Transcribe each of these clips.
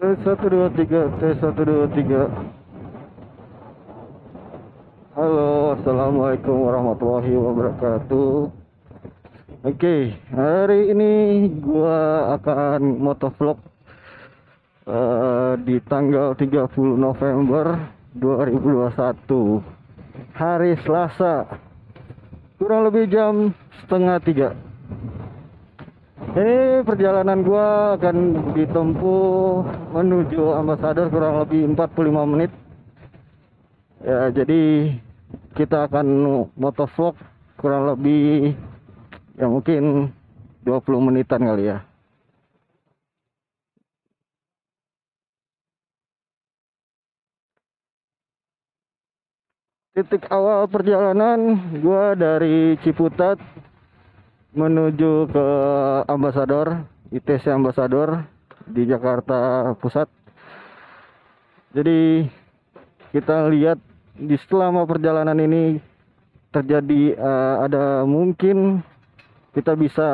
Tes 1 2 3, tes 1 2 3. Halo, assalamualaikum warahmatullahi wabarakatuh. Oke, hari ini gua akan motovlog di tanggal 30 November 2021, hari Selasa, kurang lebih jam setengah 3. Ini perjalanan gua akan ditempuh menuju Ambasador kurang lebih 45 menit. Ya, jadi kita akan motovlog kurang lebih ya mungkin 20 menitan kali ya. Titik awal perjalanan gua dari Ciputat menuju ke Ambasador, ITC Ambasador di Jakarta Pusat. Jadi kita lihat di selama perjalanan ini terjadi ada mungkin kita bisa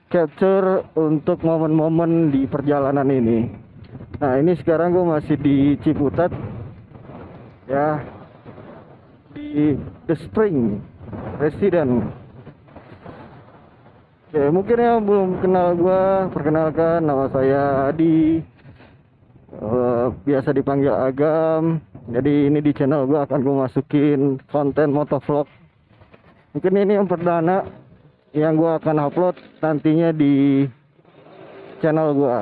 capture untuk momen-momen di perjalanan ini. Nah, ini sekarang gue masih di Ciputat ya, di The Spring Resident. Oke, mungkin yang belum kenal gue, perkenalkan, nama saya Adi, biasa dipanggil Agam. Jadi ini di channel gue akan gue masukin konten motovlog. Mungkin ini yang perdana yang gue akan upload nantinya di channel gue.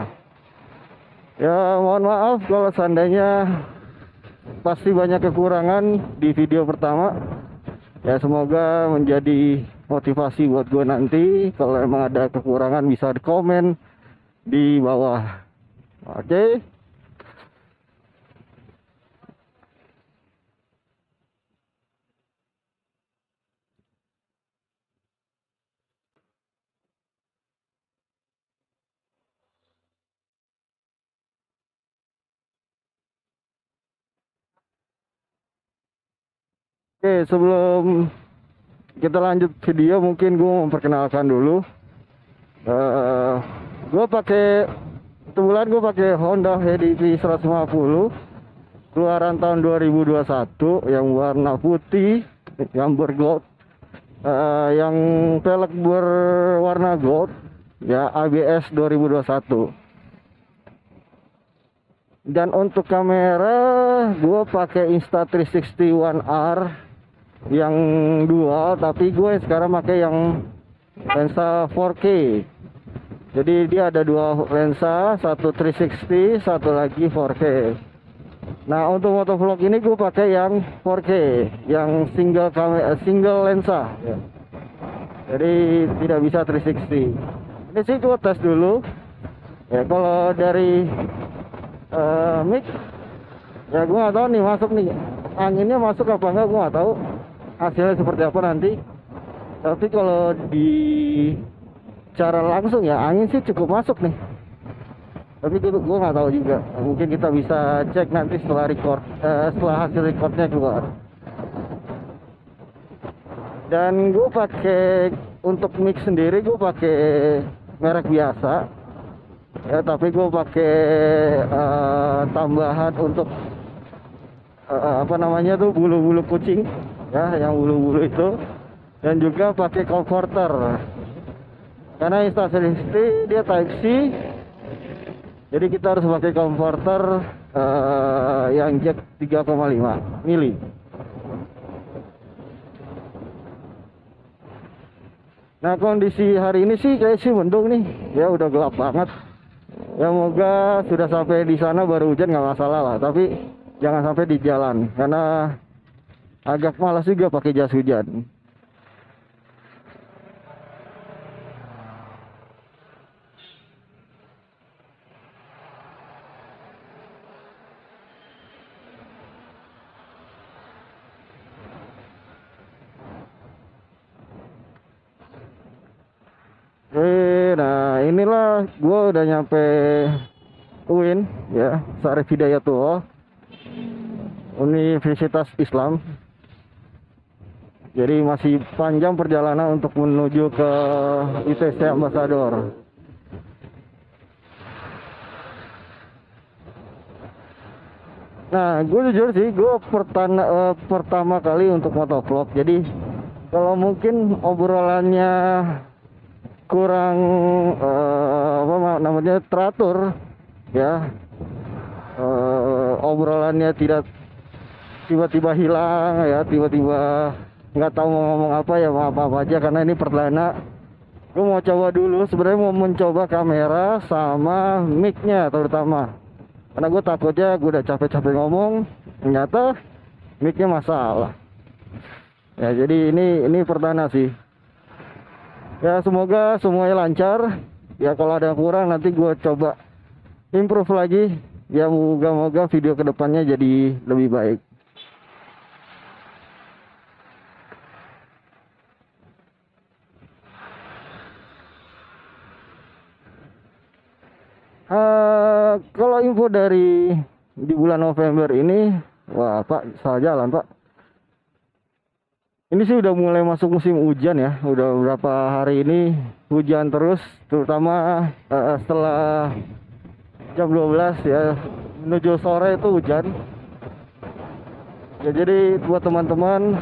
Ya mohon maaf kalau seandainya pasti banyak kekurangan di video pertama. Ya semoga menjadi motivasi buat gue nanti. Kalau emang ada kekurangan bisa di komen di bawah. Oke. Oke, sebelum kita lanjut video, mungkin gue memperkenalkan dulu. Gue pakai kebetulan gue pakai Honda HDP 150 keluaran tahun 2021 yang warna putih, yang bergold, yang velg berwarna gold, ya ABS 2021. Dan untuk kamera gue pakai Insta360 One R yang dual, tapi gue sekarang pakai yang lensa 4K. Jadi dia ada dua lensa, satu 360, satu lagi 4K. Nah, untuk motovlog ini gue pakai yang 4K, yang single lensa ya. Jadi tidak bisa 360. Ini sih gue tes dulu ya. Kalau dari mic ya gue nggak tahu nih, masuk nih anginnya masuk apa enggak, gue nggak tahu hasilnya seperti apa nanti. Tapi kalau di cara langsung ya angin sih cukup masuk nih, tapi gue nggak tahu juga. Mungkin kita bisa cek nanti setelah record, setelah hasil recordnya keluar. Dan gue pakai untuk mic sendiri gue pakai merek biasa ya, tapi gue pakai tambahan untuk apa namanya tuh, bulu-bulu kucing ya, yang bulu-bulu itu. Dan juga pakai converter karena Insta360 dia Type C, jadi kita harus pakai converter yang jack 3,5 mili. Nah, kondisi hari ini sih kayak sih mendung nih ya, udah gelap banget ya. Moga sudah sampai di sana baru hujan nggak masalah lah, tapi jangan sampai di jalan karena agak malas juga pakai jas hujan. Nah inilah gue udah nyampe UIN ya, Syarif Hidayatullah, Universitas Islam. Jadi masih panjang perjalanan untuk menuju ke ITC Ambasador. Nah, gue jujur sih, gue pertama kali untuk motovlog. Jadi kalau mungkin obrolannya kurang apa namanya teratur, ya, obrolannya tidak tiba-tiba hilang, ya, tiba-tiba nggak tahu mau ngomong apa, ya maaf aja karena ini perdana. Gue mau coba dulu, sebenarnya mau mencoba kamera sama mic-nya terutama. Karena gue takutnya gue udah capek-capek ngomong, ternyata mic-nya masalah. Ya jadi ini perdana sih. Ya semoga semuanya lancar. Ya kalau ada yang kurang nanti gue coba improve lagi. Ya moga-moga video kedepannya jadi lebih baik. Kalau info dari di bulan November ini, wah Pak, salah jalan Pak. Ini sih udah mulai masuk musim hujan ya. Udah beberapa hari ini hujan terus, terutama setelah jam 12 ya menuju sore itu hujan. Ya jadi buat teman-teman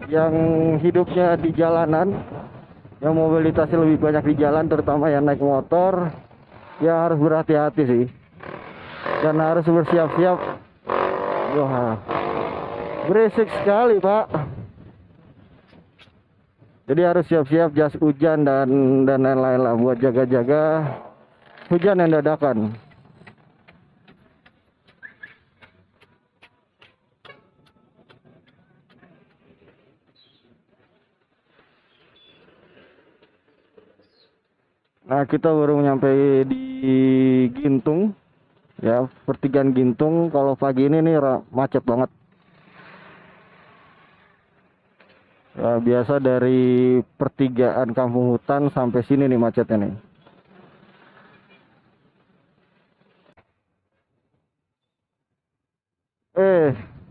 yang hidupnya di jalanan, yang mobilitasnya lebih banyak di jalan, terutama yang naik motor, ya harus berhati-hati sih. Dan harus bersiap-siap. Wah, berisik sekali Pak. Jadi harus siap-siap jas hujan dan lain-lain lah buat jaga-jaga hujan yang dadakan. Nah, kita baru nyampe di Gintung, ya, pertigaan Gintung. Kalau pagi ini nih macet banget. Ya, biasa dari pertigaan Kampung Hutan sampai sini nih macetnya nih.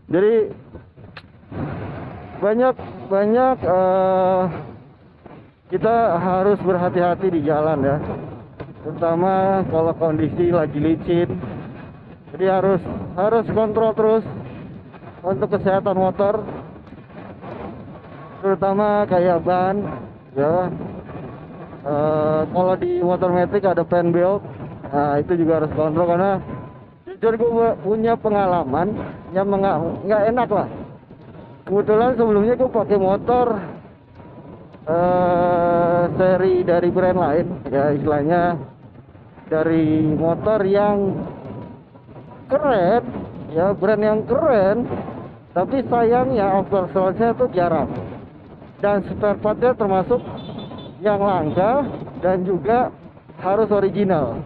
Jadi banyak kita harus berhati-hati di jalan ya, terutama kalau kondisi lagi licin. Jadi harus kontrol terus untuk kesehatan motor, terutama kayak ban ya. Kalau di motor metik ada fan belt, nah itu juga harus kontrol karena jujur gue punya pengalaman yang nggak enak lah. Kebetulan sebelumnya gue pakai motor seri dari brand lain, ya istilahnya dari motor yang keren, ya brand yang keren, tapi sayangnya after-sales-nya tuh jarang dan spare part-nya termasuk yang langka dan juga harus original.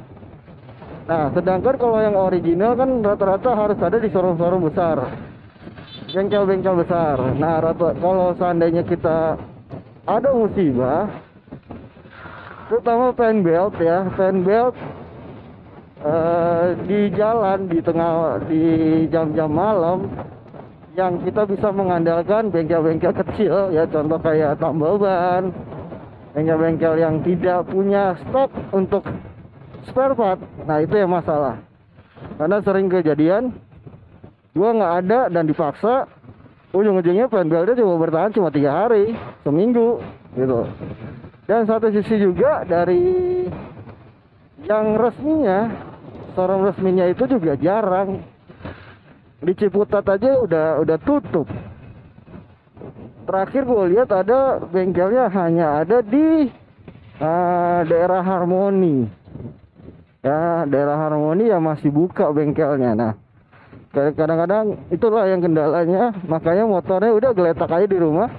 Nah sedangkan kalau yang original kan rata-rata harus ada di showroom-showroom besar, bengkel-bengkel besar. Nah kalau seandainya kita ada musibah, terutama fan belt ya, fan belt di jalan di jam-jam malam, yang kita bisa mengandalkan bengkel-bengkel kecil ya, contoh kayak tambal ban, bengkel-bengkel yang tidak punya stok untuk spare part. Nah itu yang masalah, karena sering kejadian gua nggak ada dan dipaksa, ujung-ujungnya fan beltnya cuma bertahan 3 hari, seminggu gitu. Dan satu sisi juga dari yang resminya, showroom resminya itu juga jarang. Di Ciputat aja udah tutup. Terakhir gue lihat ada bengkelnya hanya ada di daerah Harmoni. Ya, daerah Harmoni ya masih buka bengkelnya. Nah, kadang-kadang itulah yang kendalanya, makanya motornya udah geletak aja di rumah.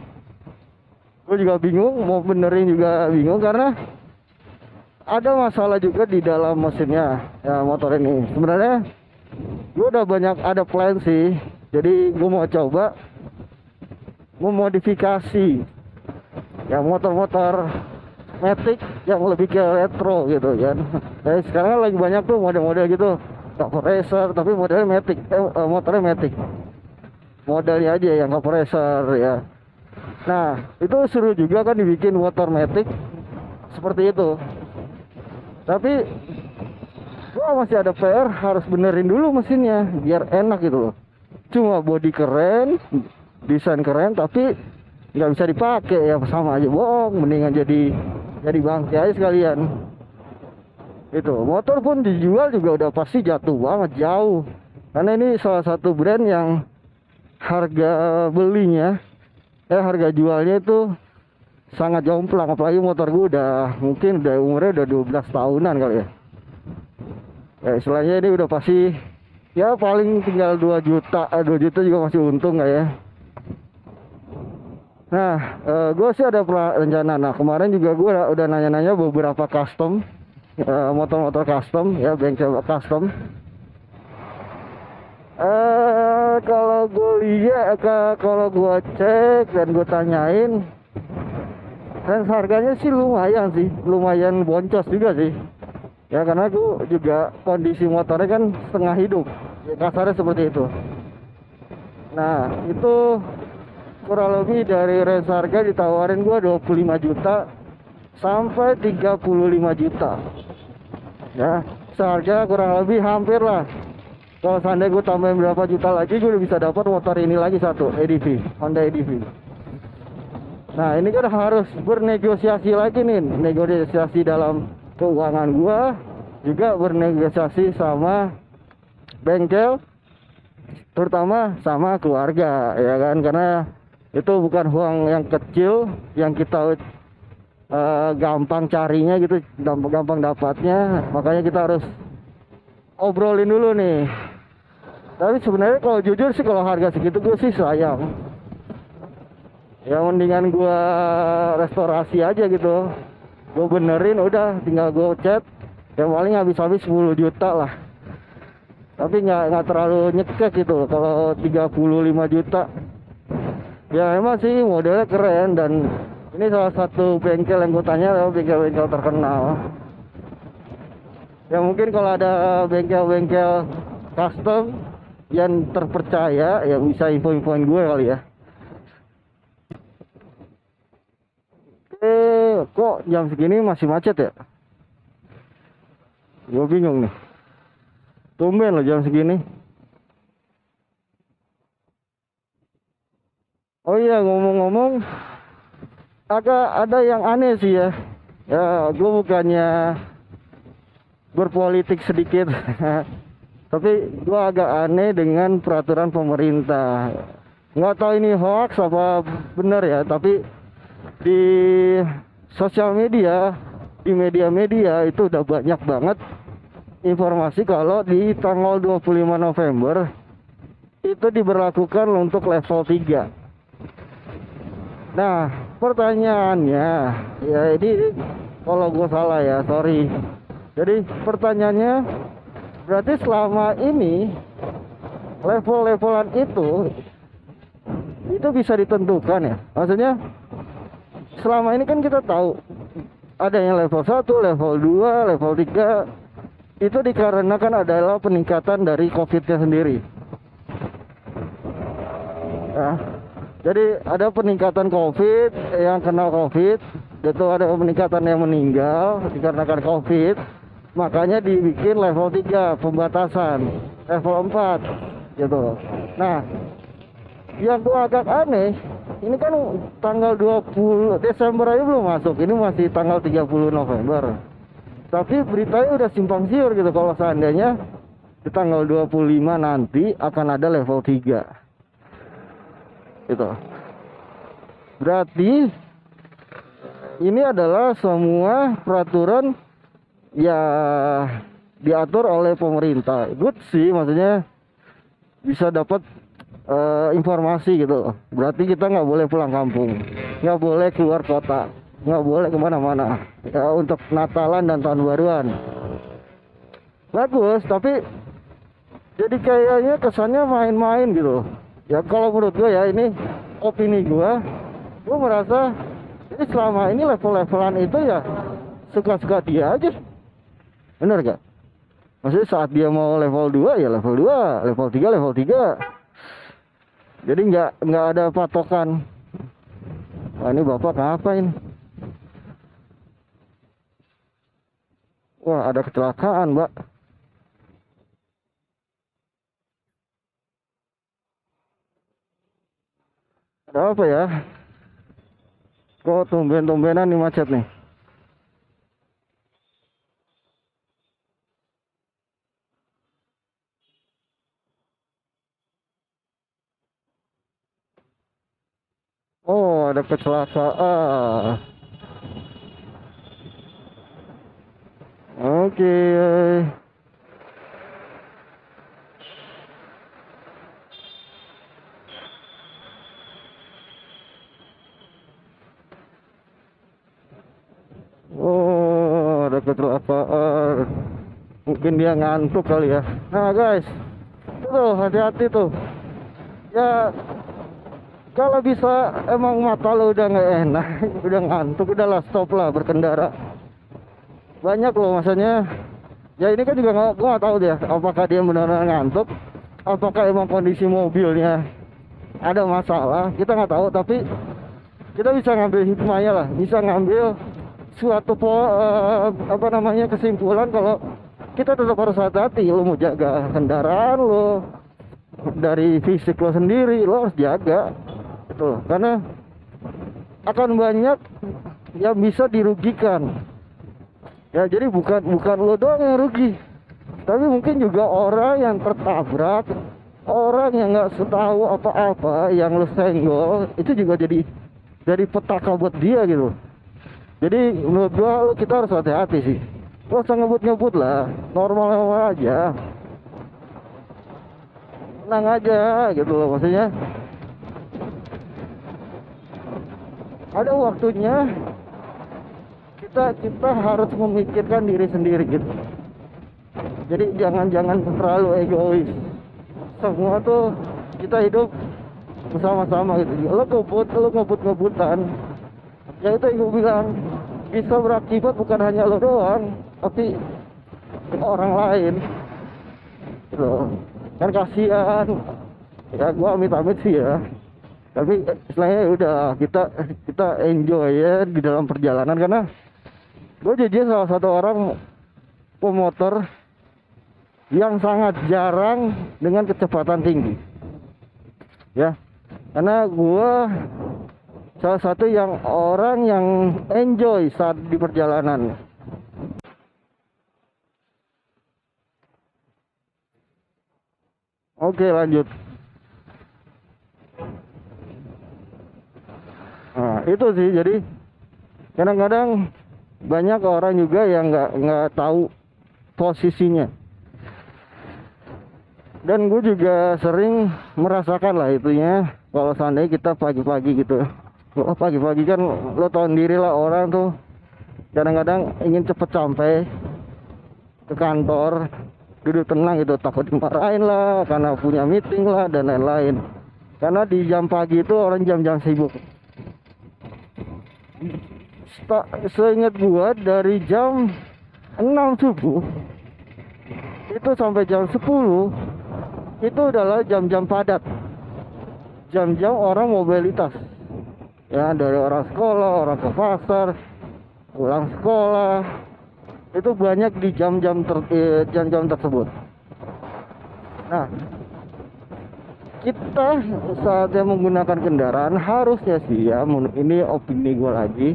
Gue juga bingung, mau benerin juga bingung karena ada masalah juga di dalam mesinnya ya motor ini. Sebenarnya gue udah ada plan sih, jadi gue mau coba memodifikasi ya motor-motor Matic yang lebih ke retro gitu kan. Jadi sekarang lagi banyak tuh model-model gitu, Copper Racer tapi modelnya Matic, motornya Matic, modelnya aja yang Copper Racer ya. Nah itu seru juga kan dibikin motor Matic seperti itu, tapi gua masih ada PR, harus benerin dulu mesinnya biar enak gitu loh. cuma body keren, desain keren, tapi nggak bisa dipakai, ya sama aja bohong. Mendingan jadi bangke aja sekalian. Itu motor pun dijual juga udah pasti jatuh banget, jauh, karena ini salah satu brand yang harga belinya, harga jualnya itu sangat jomplang. Apalagi motor gue mungkin umurnya udah 12 tahunan kali ya. Istilahnya ini udah pasti ya paling tinggal 2 juta, 2 juta juga masih untung nggak ya. Nah, gue sih ada rencana. Nah, kemarin juga gue udah nanya-nanya beberapa custom, motor-motor custom, ya bengkel custom. Kalau gue lihat, kalau gue cek dan gue tanyain, range harganya sih lumayan boncos juga sih. Ya karena gue juga kondisi motornya kan setengah hidup, ya, kasarnya seperti itu. Nah, itu kurang lebih dari range harga ditawarin gue 25 juta sampai 35 juta. Ya, seharga kurang lebih hampir lah. Kalau seandainya gue tambahin berapa juta lagi, gue udah bisa dapat motor ini lagi satu, EDV, Honda EDV. Nah, ini kan harus bernegosiasi lagi nih, negosiasi dalam keuangan gue, juga bernegosiasi sama bengkel, terutama sama keluarga, ya kan, karena itu bukan uang yang kecil yang kita gampang carinya gitu, gampang dapatnya. Makanya kita harus obrolin dulu nih. Tapi sebenarnya kalau jujur sih, kalau harga segitu gue sih sayang. Ya mendingan gue restorasi aja gitu, gue benerin, udah tinggal gue cat, yang paling habis 10 juta lah. Tapi nggak terlalu nyekek gitu. Kalau 35 juta ya emang sih modelnya keren, dan ini salah satu bengkel yang gue tanya adalah bengkel-bengkel terkenal. Ya mungkin kalau ada bengkel-bengkel custom yang terpercaya, ya bisa info-infoin gue kali ya. Kok jam segini masih macet ya? Gue bingung nih. Tumben loh jam segini. Oh iya, ngomong-ngomong, agak ada yang aneh sih ya. Ya, gue bukannya berpolitik sedikit, tapi gue agak aneh dengan peraturan pemerintah. Nggak tahu ini hoax apa bener ya, tapi di sosial media, di media-media itu udah banyak banget informasi kalau di tanggal 25 November itu diberlakukan untuk level 3. Nah, pertanyaannya, ya ini kalau gue salah ya, sorry. Jadi pertanyaannya, berarti selama ini level-levelan itu bisa ditentukan ya? Maksudnya selama ini kan kita tahu adanya level 1, level 2, level 3 itu dikarenakan adalah peningkatan dari COVID-nya sendiri. Nah, jadi ada peningkatan COVID, yang kena COVID, itu ada peningkatan yang meninggal dikarenakan COVID. Makanya dibikin level 3, pembatasan, level 4 gitu. Nah, yang gua agak aneh, ini kan tanggal 20 Desember aja belum masuk, ini masih tanggal 30 November. Tapi beritanya udah simpang siur gitu, kalau seandainya di tanggal 25 nanti akan ada level 3. Gitu. Berarti ini adalah semua peraturan ya diatur oleh pemerintah. Good sih, maksudnya bisa dapat informasi gitu. Berarti kita nggak boleh pulang kampung, nggak boleh keluar kota, nggak boleh kemana-mana ya, untuk Natalan dan Tahun Baruan. Bagus, tapi jadi kayaknya kesannya main-main gitu. Ya kalau menurut gue ya, ini opini gue merasa ini selama ini level-levelan itu ya suka-suka dia aja. Bener gak? Maksudnya saat dia mau level 2 ya level 2, level 3 level 3. Jadi nggak ada patokan. Wah, ini bapak ngapain? Wah, ada kecelakaan, Mbak. Ada apa ya? Kok tumben-tumbenan nih macet nih? Oh, ada kecelakaan. Oke. Oh, ada kecelakaan. Mungkin dia ngantuk kali ya. Nah, guys, tuh hati-hati tuh. Ya, kalau bisa emang mata lo udah nggak enak, udah ngantuk, udahlah stop lah berkendara. Banyak loh masanya. Ya ini kan juga nggak, gua nggak tahu dia, apakah dia benar-benar ngantuk, apakah emang kondisi mobilnya ada masalah, kita nggak tahu. Tapi kita bisa ngambil hikmahnya lah, bisa ngambil suatu apa namanya kesimpulan kalau kita tetap harus hati-hati. Lo mau jaga kendaraan lo, dari fisik lo sendiri lo harus jaga itu, karena akan banyak yang bisa dirugikan ya. Jadi bukan lo doang yang rugi, tapi mungkin juga orang yang tertabrak, orang yang nggak tahu apa-apa yang lo senggol, itu juga jadi petaka buat dia gitu. Jadi menurut gua kita harus hati-hati sih. Gak usah ngebut-ngebut lah, normal aja, tenang aja gitu loh. Maksudnya ada waktunya kita harus memikirkan diri sendiri gitu. Jadi jangan terlalu egois. Semua tuh kita hidup bersama-sama gitu. Lo ngebut-ngebutan, ya itu yang gue bilang, bisa berakibat bukan hanya lo doang, tapi orang lain gitu. Kan kasihan ya. Gua amit-amit sih ya, tapi istilahnya udah kita enjoy ya di dalam perjalanan. Karena gue jujur salah satu orang pemotor yang sangat jarang dengan kecepatan tinggi ya, karena gue salah satu yang orang yang enjoy saat di perjalanan. Oke, lanjut. Nah itu sih, jadi kadang-kadang banyak orang juga yang nggak tahu posisinya, dan gue juga sering merasakan lah itunya. Kalau seandainya kita pagi-pagi gitu, oh, pagi-pagi kan lo tau sendiri lah, orang tuh kadang-kadang ingin cepet sampai ke kantor, duduk tenang gitu, takut dimarahin lah karena punya meeting lah dan lain-lain. Karena di jam pagi itu orang jam-jam sibuk. Seingat gua dari jam 6 subuh itu sampai jam 10 itu adalah jam-jam padat, jam-jam orang mobilitas ya, dari orang sekolah, orang ke pasar, pulang sekolah, itu banyak di jam-jam tersebut. Nah, kita saatnya menggunakan kendaraan harusnya sih ya, ini opini gue lagi,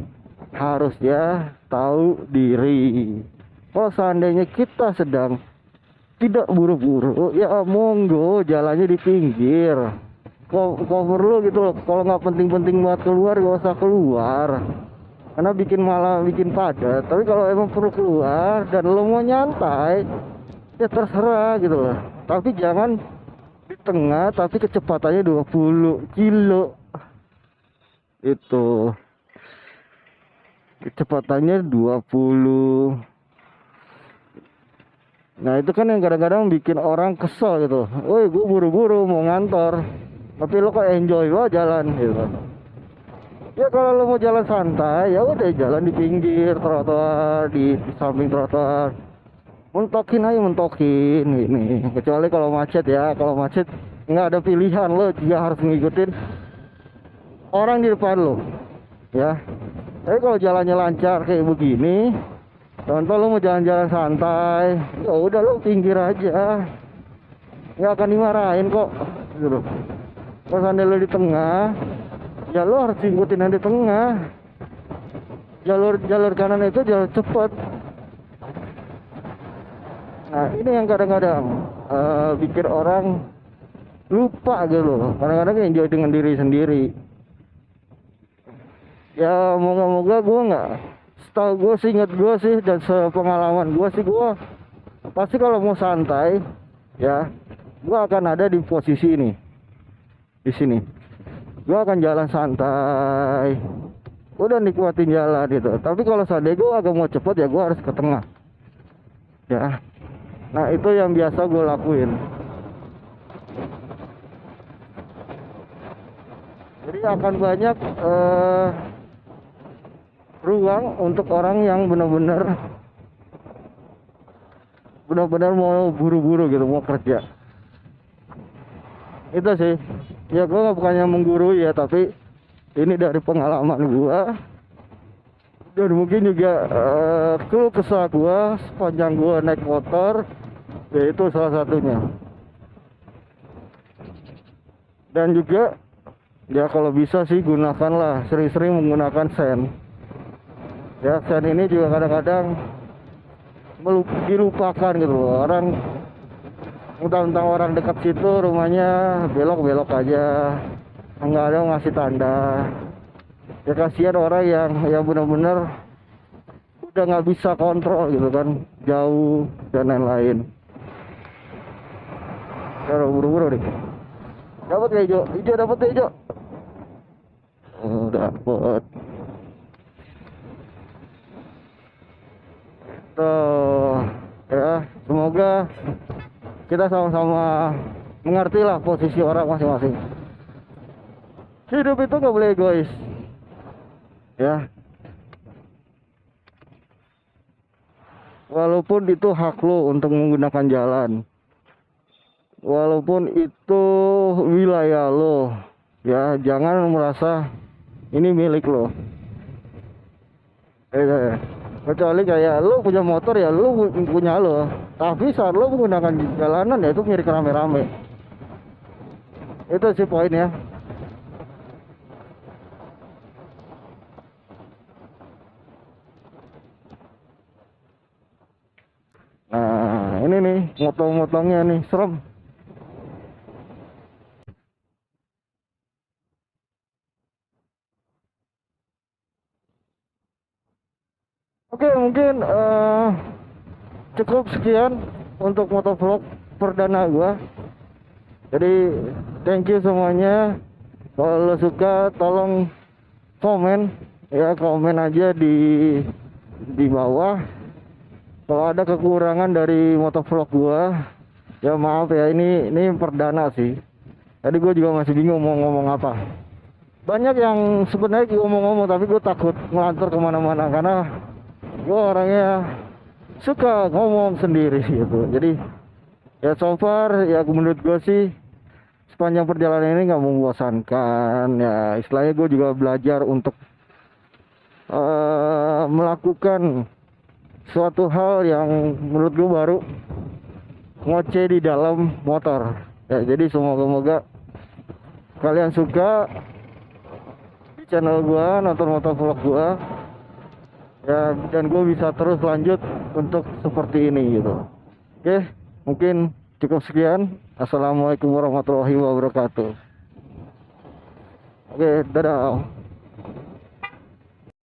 harusnya tahu diri. Kalau seandainya kita sedang tidak buru-buru, ya monggo jalannya di pinggir. Cover lu gitu loh. Kalau nggak penting-penting buat keluar, gak usah keluar, karena malah bikin padat. Tapi kalau emang perlu keluar dan lo mau nyantai, ya terserah gitu loh. Tapi jangan di tengah tapi kecepatannya 20 kilo. Itu kecepatannya 20. Nah itu kan yang kadang-kadang bikin orang kesel gitu. Woi, gue buru-buru mau ngantor, tapi lo kok enjoy lo jalan gitu. Ya kalau lo mau jalan santai, ya udah jalan di pinggir trotoar, di samping trotoar. Mentokin aja, mentokin ini. Kecuali kalau macet ya, kalau macet nggak ada pilihan, lo juga harus ngikutin orang di depan lo ya. Tapi kalau jalannya lancar kayak begini, contoh lo mau jalan-jalan santai, ya udah lo pinggir aja, nggak akan dimarahin kok gitu. Kalau seandainya lo di tengah, ya lo harus ngikutin yang di tengah. Jalur kanan itu jalur cepat. Nah ini yang kadang-kadang bikin orang lupa gitu. Kadang-kadang enjoy dengan diri sendiri. Ya moga-moga gue nggak, setahu gue sih, inget gue sih, dan sepengalaman gue sih, gue pasti kalau mau santai ya gue akan ada di posisi ini, di sini. Gue akan jalan santai, udah nikmatin jalan gitu. Tapi kalau seandainya gue agak mau cepet ya gue harus ke tengah ya. Nah itu yang biasa gue lakuin. Jadi akan banyak ruang untuk orang yang benar-benar mau buru-buru gitu, mau kerja. Itu sih ya, gue bukannya menggurui ya, tapi ini dari pengalaman gue, dan mungkin juga keluh kesah gue sepanjang gue naik motor, yaitu salah satunya. Dan juga ya kalau bisa sih gunakanlah, sering-sering menggunakan sen ya. Sen ini juga kadang-kadang dilupakan gitu loh. Orang mentang-mentang orang dekat situ rumahnya, belok-belok aja, nggak ada ngasih tanda. Ya kasihan orang yang benar-benar udah nggak bisa kontrol gitu kan, jauh dan lain-lain. Cara buru-buru deh. Dapat ya hijau, dapat ya hijau. Oh, dapat. Tuh ya, semoga kita sama-sama mengerti lah posisi orang masing-masing. Hidup itu nggak boleh egois ya. Walaupun itu hak lo untuk menggunakan jalan, walaupun itu wilayah lo ya, jangan merasa ini milik lo. Kecuali kayak lo punya motor ya lo punya lo, tapi saat lo menggunakan jalanan ya itu milik rame-rame. Itu sih poinnya. Nah ini nih motong-motongnya nih serem. Oke, mungkin cukup sekian untuk motovlog perdana gua. Jadi thank you semuanya. Kalau lo suka tolong komen ya, komen aja di bawah. Kalau ada kekurangan dari motovlog gua ya maaf ya, ini perdana sih. Tadi gua juga masih bingung mau ngomong apa. Banyak yang sebenarnya ngomong-ngomong tapi gue takut ngelantur kemana-mana karena gue orangnya suka ngomong sendiri gitu. Jadi ya so far ya menurut gue sih sepanjang perjalanan ini nggak membosankan ya. Istilahnya gue juga belajar untuk melakukan suatu hal yang menurut gue baru, ngoceh di dalam motor ya. Jadi semoga kalian suka di channel gue, nonton motovlog gue ya, dan gue bisa terus lanjut untuk seperti ini gitu. Oke, mungkin cukup sekian. Assalamualaikum warahmatullahi wabarakatuh. Oke, dadah.